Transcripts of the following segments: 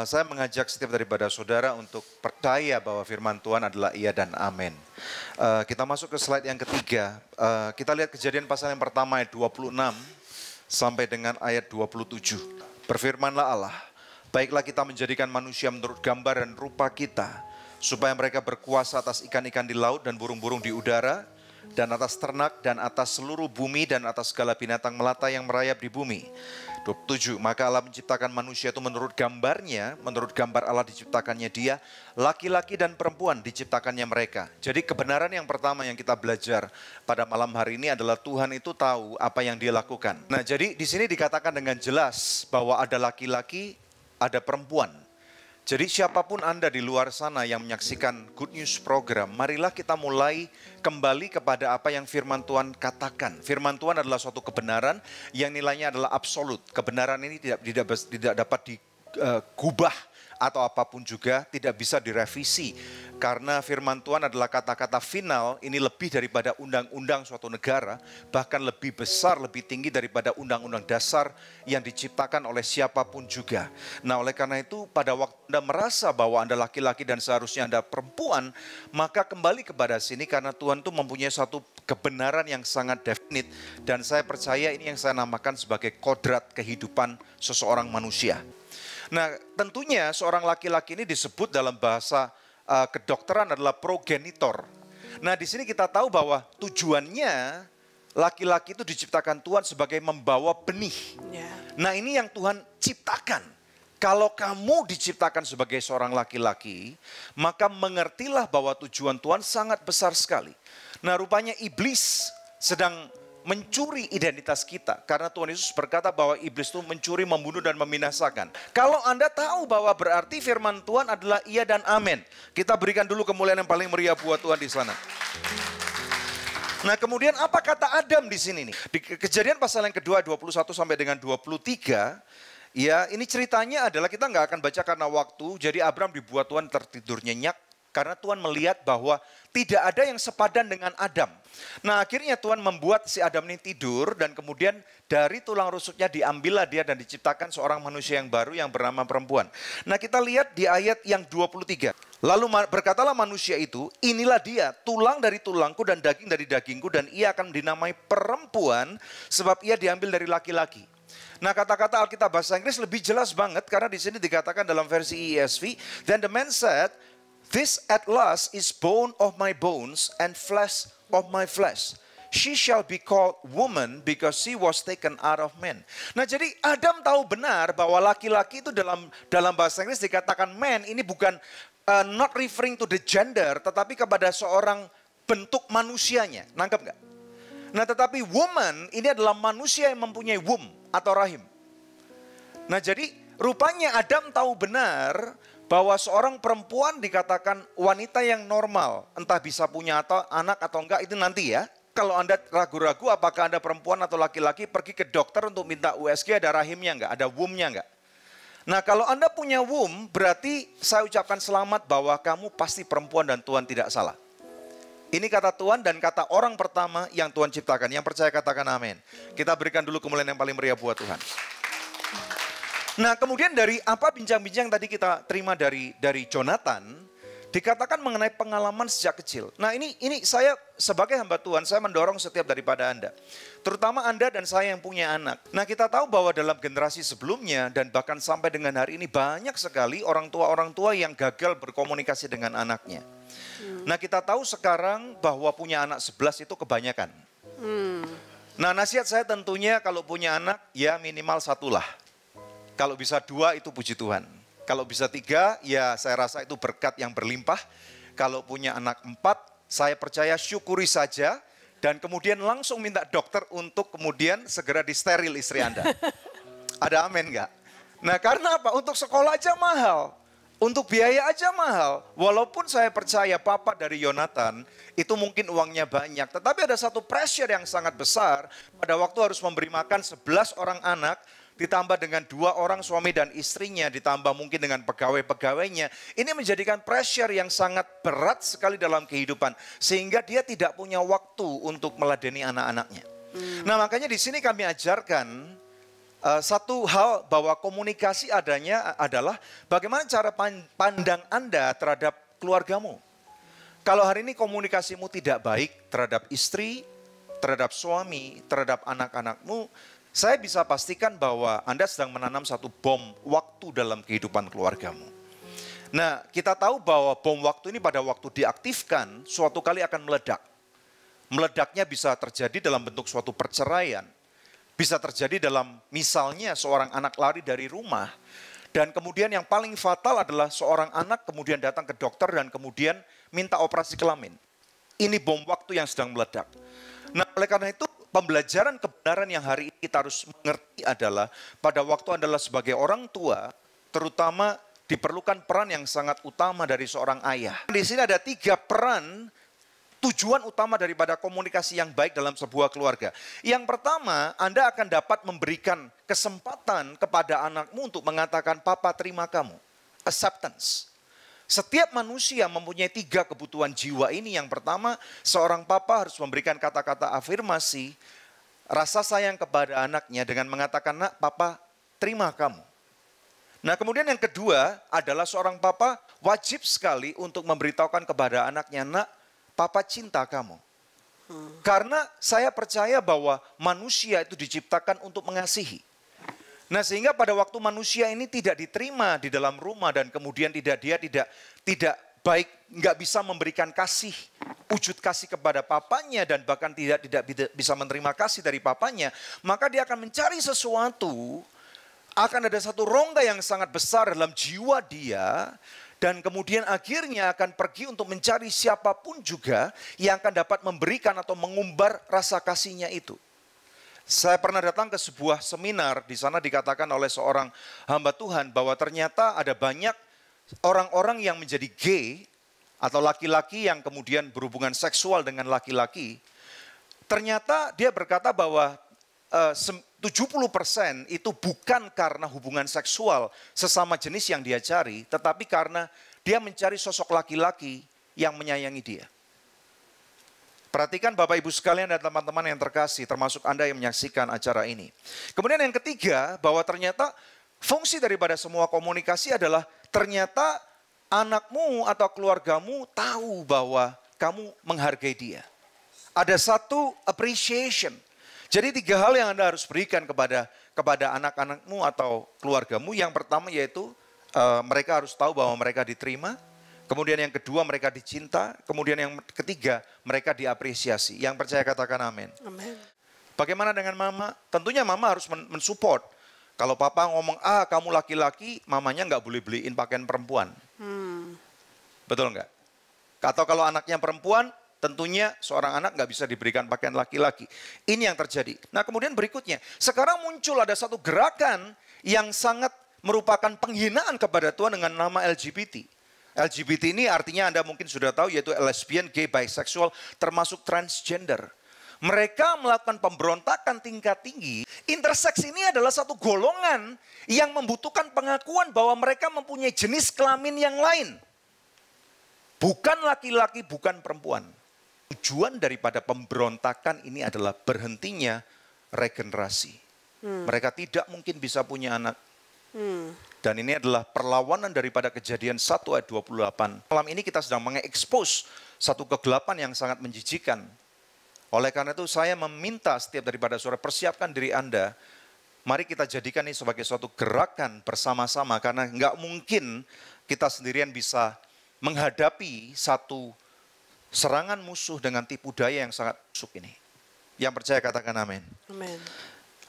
Saya mengajak setiap daripada saudara untuk percaya bahwa firman Tuhan adalah iya dan amin. Kita masuk ke slide yang ketiga. Kita lihat Kejadian pasal yang pertama ayat 26 sampai dengan ayat 27. Berfirmanlah Allah, baiklah kita menjadikan manusia menurut gambar dan rupa kita, supaya mereka berkuasa atas ikan-ikan di laut dan burung-burung di udara, dan atas ternak, dan atas seluruh bumi, dan atas segala binatang melata yang merayap di bumi. 27, maka Allah menciptakan manusia itu menurut gambarnya, menurut gambar Allah diciptakannya dia, laki-laki dan perempuan diciptakannya mereka. Jadi kebenaran yang pertama yang kita belajar pada malam hari ini adalah Tuhan itu tahu apa yang dia lakukan. Nah, jadi di sini dikatakan dengan jelas bahwa ada laki-laki, ada perempuan. Jadi siapapun Anda di luar sana yang menyaksikan Good News Program, marilah kita mulai kembali kepada apa yang firman Tuhan katakan. Firman Tuhan adalah suatu kebenaran yang nilainya adalah absolut. Kebenaran ini tidak dapat digubah atau apapun juga, tidak bisa direvisi. Karena firman Tuhan adalah kata-kata final, ini lebih daripada undang-undang suatu negara, bahkan lebih besar, lebih tinggi daripada undang-undang dasar yang diciptakan oleh siapapun juga. Nah, oleh karena itu pada waktu Anda merasa bahwa Anda laki-laki dan seharusnya Anda perempuan, maka kembali kepada sini karena Tuhan itu mempunyai satu kebenaran yang sangat definit, dan saya percaya ini yang saya namakan sebagai kodrat kehidupan seseorang manusia. Nah, tentunya seorang laki-laki ini disebut dalam bahasa kedokteran adalah progenitor. Nah, di sini kita tahu bahwa tujuannya laki-laki itu diciptakan Tuhan sebagai membawa benih. Nah, ini yang Tuhan ciptakan. Kalau kamu diciptakan sebagai seorang laki-laki, maka mengertilah bahwa tujuan Tuhan sangat besar sekali. Nah, rupanya iblis sedang mencuri identitas kita. Karena Tuhan Yesus berkata bahwa iblis itu mencuri, membunuh, dan membinasakan. Kalau Anda tahu bahwa berarti firman Tuhan adalah iya dan amin. Kita berikan dulu kemuliaan yang paling meriah buat Tuhan di sana. Nah, kemudian apa kata Adam di sini nih? Di Kejadian pasal yang kedua 21 sampai dengan 23, ya ini ceritanya adalah kita nggak akan baca karena waktu. Jadi Abraham dibuat Tuhan tertidur nyenyak. Karena Tuhan melihat bahwa tidak ada yang sepadan dengan Adam. Nah, akhirnya Tuhan membuat si Adam ini tidur dan kemudian dari tulang rusuknya diambillah dia dan diciptakan seorang manusia yang baru yang bernama perempuan. Nah, kita lihat di ayat yang 23. Lalu berkatalah manusia itu, inilah dia, tulang dari tulangku dan daging dari dagingku, dan ia akan dinamai perempuan sebab ia diambil dari laki-laki. Nah, kata-kata Alkitab bahasa Inggris lebih jelas banget karena di sini dikatakan dalam versi ESV, then the man said, this at last is bone of my bones and flesh of my flesh. She shall be called woman because she was taken out of man. Nah, jadi Adam tahu benar bahwa laki-laki itu dalam bahasa Inggris dikatakan man, ini bukan not referring to the gender, tetapi kepada seorang bentuk manusianya. Nangkep nggak? Nah, tetapi woman ini adalah manusia yang mempunyai womb atau rahim. Nah, jadi rupanya Adam tahu benar bahwa seorang perempuan dikatakan wanita yang normal, entah bisa punya atau anak atau enggak itu nanti ya. Kalau Anda ragu-ragu apakah Anda perempuan atau laki-laki, pergi ke dokter untuk minta USG, ada rahimnya enggak, ada womb-nya enggak. Nah, kalau Anda punya womb, berarti saya ucapkan selamat bahwa kamu pasti perempuan dan Tuhan tidak salah. Ini kata Tuhan dan kata orang pertama yang Tuhan ciptakan. Yang percaya katakan amin. Kita berikan dulu kemuliaan yang paling meriah buat Tuhan. Nah, kemudian dari apa bincang-bincang tadi kita terima dari Jonathan, dikatakan mengenai pengalaman sejak kecil. Nah, ini saya sebagai hamba Tuhan, saya mendorong setiap daripada Anda. Terutama Anda dan saya yang punya anak. Nah, kita tahu bahwa dalam generasi sebelumnya dan bahkan sampai dengan hari ini banyak sekali orang tua yang gagal berkomunikasi dengan anaknya. Nah, kita tahu sekarang bahwa punya anak 11 itu kebanyakan. Nah, nasihat saya tentunya kalau punya anak ya minimal 1 lah. Kalau bisa 2 itu puji Tuhan. Kalau bisa 3 ya saya rasa itu berkat yang berlimpah. Kalau punya anak 4 saya percaya syukuri saja. Dan kemudian langsung minta dokter untuk kemudian segera disteril istri Anda. Ada amin enggak? Nah, karena apa? Untuk sekolah aja mahal. Untuk biaya aja mahal. Walaupun saya percaya papa dari Yonatan itu mungkin uangnya banyak. Tetapi ada satu pressure yang sangat besar. Pada waktu harus memberi makan 11 orang anak. Ditambah dengan 2 orang suami dan istrinya, ditambah mungkin dengan pegawai-pegawainya. Ini menjadikan pressure yang sangat berat sekali dalam kehidupan. Sehingga dia tidak punya waktu untuk meladeni anak-anaknya. Nah, makanya di sini kami ajarkan Satu hal bahwa komunikasi adanya adalah bagaimana cara pandang Anda terhadap keluargamu. Kalau hari ini komunikasimu tidak baik terhadap istri, terhadap suami, terhadap anak-anakmu, saya bisa pastikan bahwa Anda sedang menanam satu bom waktu dalam kehidupan keluargamu. Nah, kita tahu bahwa bom waktu ini pada waktu diaktifkan, suatu kali akan meledak. Meledaknya bisa terjadi dalam bentuk suatu perceraian. Bisa terjadi dalam misalnya seorang anak lari dari rumah. Dan kemudian yang paling fatal adalah seorang anak kemudian datang ke dokter dan kemudian minta operasi kelamin. Ini bom waktu yang sedang meledak. Nah, oleh karena itu pembelajaran kebenaran yang hari ini kita harus mengerti adalah pada waktu adalah sebagai orang tua, terutama diperlukan peran yang sangat utama dari seorang ayah. Di sini ada 3 peran tujuan utama daripada komunikasi yang baik dalam sebuah keluarga. Yang pertama, Anda akan dapat memberikan kesempatan kepada anakmu untuk mengatakan, "Papa terima kamu." Acceptance. Setiap manusia mempunyai 3 kebutuhan jiwa ini. Yang pertama, seorang papa harus memberikan kata-kata afirmasi, rasa sayang kepada anaknya dengan mengatakan, "Nak, papa terima kamu." Nah, kemudian yang kedua adalah seorang papa wajib sekali untuk memberitahukan kepada anaknya, "Nak, papa cinta kamu." Karena saya percaya bahwa manusia itu diciptakan untuk mengasihi. Nah, sehingga pada waktu manusia ini tidak diterima di dalam rumah dan kemudian dia tidak baik, nggak bisa memberikan kasih, wujud kasih kepada papanya dan bahkan tidak bisa menerima kasih dari papanya, maka dia akan mencari sesuatu, akan ada satu rongga yang sangat besar dalam jiwa dia. Dan kemudian akhirnya akan pergi untuk mencari siapapun juga yang akan dapat memberikan atau mengumbar rasa kasihnya itu. Saya pernah datang ke sebuah seminar, di sana dikatakan oleh seorang hamba Tuhan bahwa ternyata ada banyak orang-orang yang menjadi gay atau laki-laki yang kemudian berhubungan seksual dengan laki-laki. Ternyata dia berkata bahwa 70% itu bukan karena hubungan seksual sesama jenis yang dia cari, tetapi karena dia mencari sosok laki-laki yang menyayangi dia. Perhatikan Bapak Ibu sekalian dan teman-teman yang terkasih, termasuk Anda yang menyaksikan acara ini. Kemudian yang ketiga, bahwa ternyata fungsi daripada semua komunikasi adalah ternyata anakmu atau keluargamu tahu bahwa kamu menghargai dia. Ada satu appreciation. Jadi 3 hal yang Anda harus berikan kepada anak-anakmu atau keluargamu. Yang pertama yaitu mereka harus tahu bahwa mereka diterima. Kemudian yang kedua mereka dicinta. Kemudian yang ketiga mereka diapresiasi. Yang percaya katakan amin. Amin. Bagaimana dengan mama? Tentunya mama harus mensupport. Kalau papa ngomong, kamu laki-laki, mamanya nggak boleh beliin pakaian perempuan. Betul nggak? Atau kalau anaknya perempuan, tentunya seorang anak nggak bisa diberikan pakaian laki-laki. Ini yang terjadi. Nah, kemudian berikutnya, sekarang muncul ada satu gerakan yang sangat merupakan penghinaan kepada Tuhan dengan nama LGBT. LGBT ini artinya Anda mungkin sudah tahu, yaitu lesbian, gay, bisexual, termasuk transgender. Mereka melakukan pemberontakan tingkat tinggi. Intersex ini adalah satu golongan yang membutuhkan pengakuan bahwa mereka mempunyai jenis kelamin yang lain. Bukan laki-laki, bukan perempuan. Tujuan daripada pemberontakan ini adalah berhentinya regenerasi. Mereka tidak mungkin bisa punya anak. Dan ini adalah perlawanan daripada Kejadian 1 ayat 28. Malam ini kita sedang mengekspos satu kegelapan yang sangat menjijikan. Oleh karena itu saya meminta setiap daripada saudara, persiapkan diri Anda. Mari kita jadikan ini sebagai suatu gerakan bersama-sama. Karena nggak mungkin kita sendirian bisa menghadapi satu serangan musuh dengan tipu daya yang sangat busuk ini. Yang percaya katakan amin. Amin.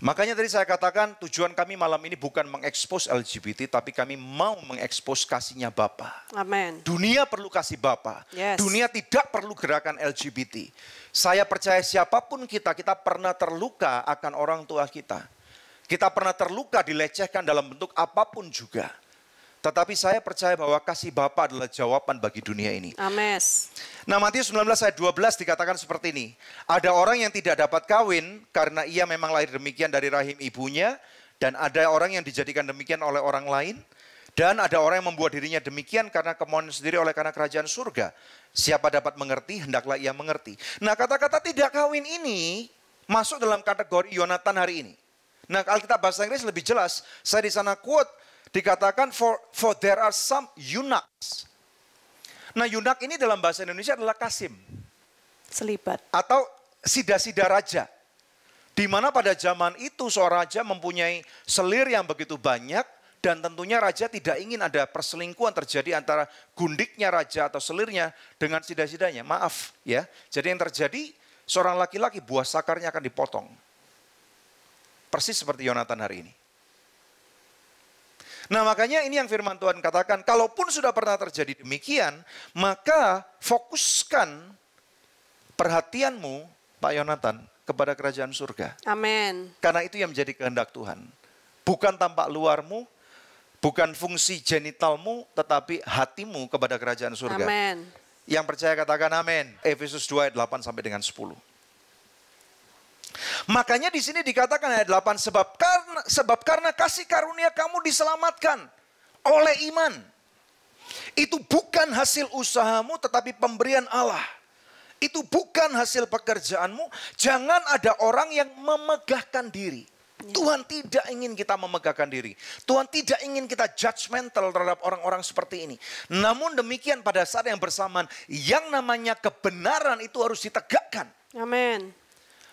Makanya tadi saya katakan tujuan kami malam ini bukan mengekspos LGBT, tapi kami mau mengekspos kasihnya Bapa. Amin. Dunia perlu kasih Bapa. Yes. Dunia tidak perlu gerakan LGBT. Saya percaya siapapun kita pernah terluka akan orang tua kita. Kita pernah terluka, dilecehkan dalam bentuk apapun juga. Tetapi saya percaya bahwa kasih Bapa adalah jawaban bagi dunia ini. Amin. Nah, Matius 19 ayat 12 dikatakan seperti ini. Ada orang yang tidak dapat kawin karena ia memang lahir demikian dari rahim ibunya. Dan ada orang yang dijadikan demikian oleh orang lain. Dan ada orang yang membuat dirinya demikian karena kemauan sendiri oleh karena kerajaan surga. Siapa dapat mengerti, hendaklah ia mengerti. Nah, kata-kata tidak kawin ini masuk dalam kategori Yonatan hari ini. Nah, Alkitab bahasa Inggris lebih jelas. Saya di sana quote, dikatakan for there are some eunuchs. Nah, eunuch ini dalam bahasa Indonesia adalah kasim. Selibat. Atau sida-sida raja. Di mana pada zaman itu seorang raja mempunyai selir yang begitu banyak. Dan tentunya raja tidak ingin ada perselingkuhan terjadi antara gundiknya raja atau selirnya dengan sida-sidanya. Maaf ya. Jadi yang terjadi seorang laki-laki buah sakarnya akan dipotong. Persis seperti Yonatan hari ini. Nah makanya ini yang firman Tuhan katakan. Kalaupun sudah pernah terjadi demikian. Maka fokuskan perhatianmu Pak Yonatan kepada kerajaan surga. Amin. Karena itu yang menjadi kehendak Tuhan. Bukan tampak luarmu. Bukan fungsi genitalmu, tetapi hatimu kepada kerajaan surga. Amin. Yang percaya katakan amin. Efesus 2 ayat 8 sampai dengan 10. Makanya di sini dikatakan ayat 8, sebab karena kasih karunia kamu diselamatkan oleh iman. Itu bukan hasil usahamu, tetapi pemberian Allah. Itu bukan hasil pekerjaanmu. Jangan ada orang yang memegahkan diri. Tuhan tidak ingin kita memegahkan diri. Tuhan tidak ingin kita judgmental terhadap orang-orang seperti ini. Namun demikian pada saat yang bersamaan, yang namanya kebenaran itu harus ditegakkan. Amin.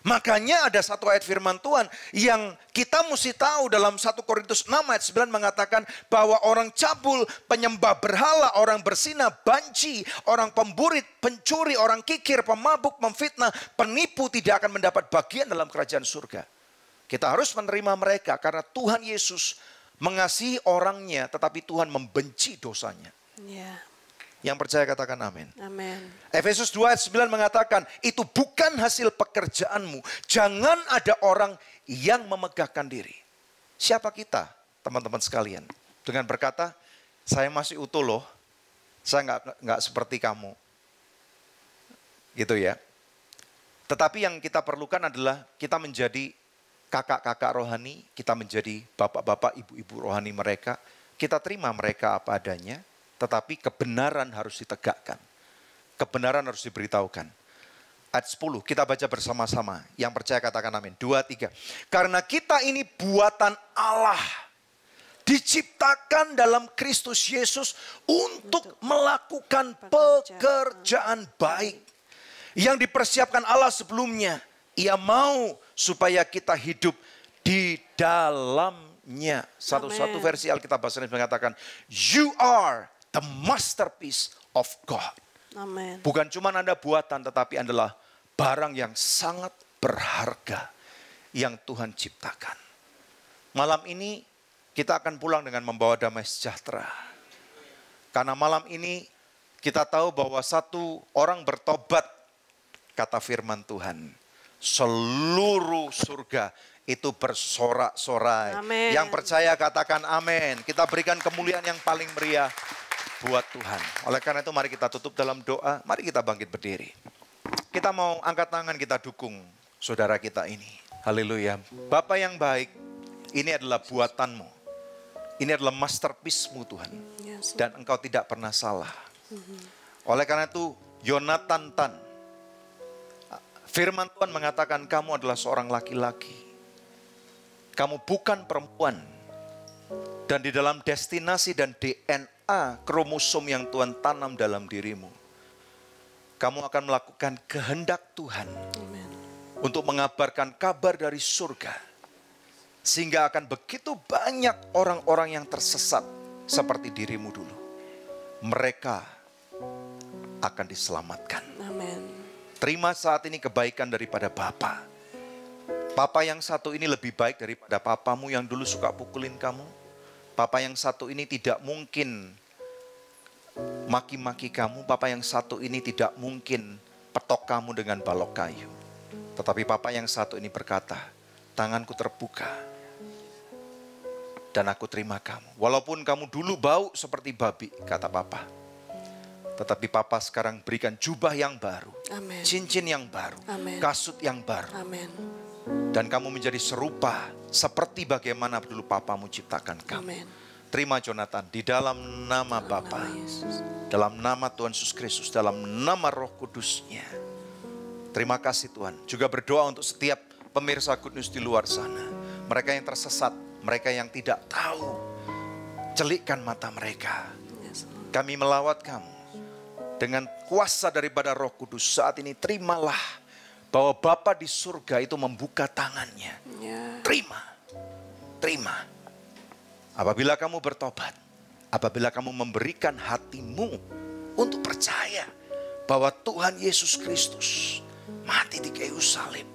Makanya ada satu ayat firman Tuhan yang kita mesti tahu dalam 1 Korintus 6 ayat 9 mengatakan bahwa orang cabul, penyembah berhala, orang berzina, banci, orang pemburit, pencuri, orang kikir, pemabuk, memfitnah, penipu tidak akan mendapat bagian dalam kerajaan surga. Kita harus menerima mereka karena Tuhan Yesus mengasihi orangnya tetapi Tuhan membenci dosanya. Ya. Yang percaya katakan amin. Amin. Efesus 2 ayat 9 mengatakan itu bukan hasil pekerjaanmu. Jangan ada orang yang memegahkan diri. Siapa kita teman-teman sekalian? Dengan berkata saya masih utuh loh. Saya nggak seperti kamu. Gitu ya. Tetapi yang kita perlukan adalah kita menjadi kakak-kakak rohani, kita menjadi bapak-bapak, ibu-ibu rohani mereka. Kita terima mereka apa adanya, tetapi kebenaran harus ditegakkan. Kebenaran harus diberitahukan. Ayat 10, kita baca bersama-sama. Yang percaya katakan amin. 2, 3. Karena kita ini buatan Allah. Diciptakan dalam Kristus Yesus untuk melakukan pekerjaan baik. Yang dipersiapkan Allah sebelumnya. Ia mau supaya kita hidup di dalamnya. Satu versi Alkitab bahasa Indonesia mengatakan, you are the masterpiece of God. Amen. Bukan cuma Anda buatan, tetapi adalah barang yang sangat berharga yang Tuhan ciptakan. Malam ini kita akan pulang dengan membawa damai sejahtera. Karena malam ini kita tahu bahwa satu orang bertobat, kata firman Tuhan. Seluruh surga itu bersorak-sorai. Amen. Yang percaya katakan amin. Kita berikan kemuliaan yang paling meriah buat Tuhan. Oleh karena itu mari kita tutup dalam doa. Mari kita bangkit berdiri. Kita mau angkat tangan, kita dukung saudara kita ini. Haleluya. Bapa yang baik, ini adalah buatanmu. Ini adalah masterpiece-mu Tuhan. Dan engkau tidak pernah salah. Oleh karena itu Yonatan Tan, firman Tuhan mengatakan kamu adalah seorang laki-laki. Kamu bukan perempuan. Dan di dalam destinasi dan DNA kromosom yang Tuhan tanam dalam dirimu. Kamu akan melakukan kehendak Tuhan. Amen. Untuk mengabarkan kabar dari surga. Sehingga akan begitu banyak orang-orang yang tersesat seperti dirimu dulu. Mereka akan diselamatkan. Amen. Terima saat ini kebaikan daripada Bapa. Papa yang satu ini lebih baik daripada papamu yang dulu suka pukulin kamu. Papa yang satu ini tidak mungkin maki-maki kamu. Papa yang satu ini tidak mungkin petok kamu dengan balok kayu. Tetapi Papa yang satu ini berkata, tanganku terbuka dan aku terima kamu. Walaupun kamu dulu bau seperti babi, kata Papa. Tetapi Papa sekarang berikan jubah yang baru. Amen. Cincin yang baru. Amen. Kasut yang baru. Amen. Dan kamu menjadi serupa seperti bagaimana dulu Papamu ciptakan kamu. Amen. Terima Jonathan di dalam nama Bapa. Dalam nama Tuhan Yesus Kristus. Dalam nama Roh Kudus-Nya. Terima kasih Tuhan. Juga berdoa untuk setiap pemirsa Good News di luar sana. mereka yang tersesat, mereka yang tidak tahu. Celikkan mata mereka. Yes, Lord. Kami melawat kamu dengan kuasa daripada Roh Kudus. Saat ini terimalah bahwa Bapa di surga itu membuka tangannya. Ya. Terima, terima. Apabila kamu bertobat, apabila kamu memberikan hatimu untuk percaya bahwa Tuhan Yesus Kristus mati di kayu salib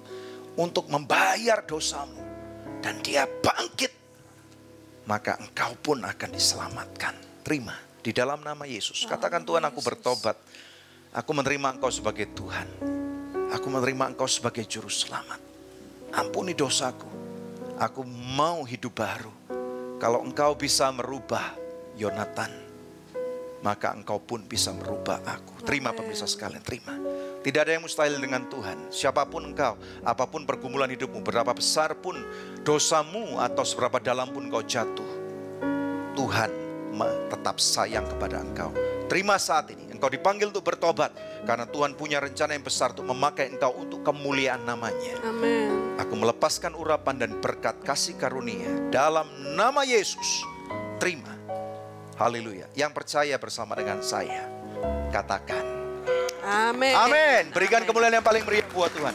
untuk membayar dosamu dan Dia bangkit, maka engkau pun akan diselamatkan. Terima di dalam nama Yesus. Katakan, Tuhan, aku bertobat. Aku menerima Engkau sebagai Tuhan. Aku menerima Engkau sebagai juru selamat. Ampuni dosaku. Aku mau hidup baru. Kalau Engkau bisa merubah Yonatan, maka Engkau pun bisa merubah aku. Terima pemirsa sekalian, terima. Tidak ada yang mustahil dengan Tuhan. Siapapun engkau, apapun pergumulan hidupmu, berapa besar pun dosamu atau seberapa dalam pun engkau jatuh, Tuhan tetap sayang kepada engkau. Terima saat ini, engkau dipanggil untuk bertobat. Karena Tuhan punya rencana yang besar untuk memakai engkau untuk kemuliaan namanya. Amin. Aku melepaskan urapan dan berkat kasih karunia dalam nama Yesus. Terima. Haleluya. Yang percaya bersama dengan saya, katakan Amin. amin. Berikan kemuliaan yang paling meriah buat Tuhan.